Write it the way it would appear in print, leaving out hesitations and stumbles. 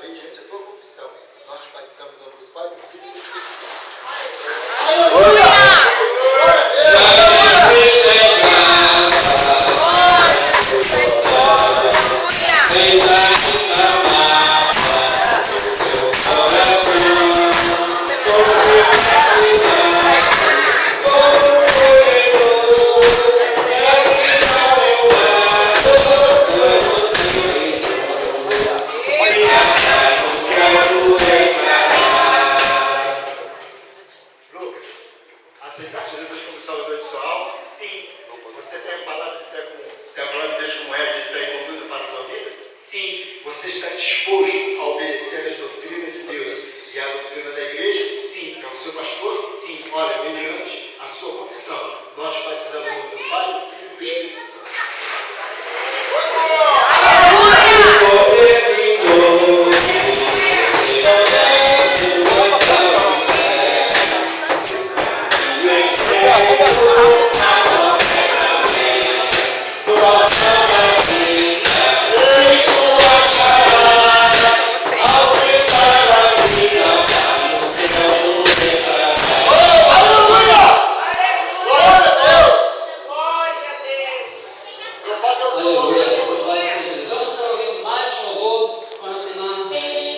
mediante a tua confissão, nós te batizamos no nome do Pai, do Filho e do Espírito Santo. Lucas, aceitaste Jesus como Salvador de sua alma? Sim, Você tem a palavra de fé tem a palavra de Deus como regra de fé e conduta para a tua vida? sim, Você está disposto a obedecer às doutrinas de Deus e à doutrina da igreja? sim, É o seu pastor? sim. Olha, mediante a sua confissão, nós te batizamos no nome do Pai, do Filho e do Espírito Santo. Aleluia. Louvado seja Deus. Vamos só ouvir mais, por favor, para ensinar.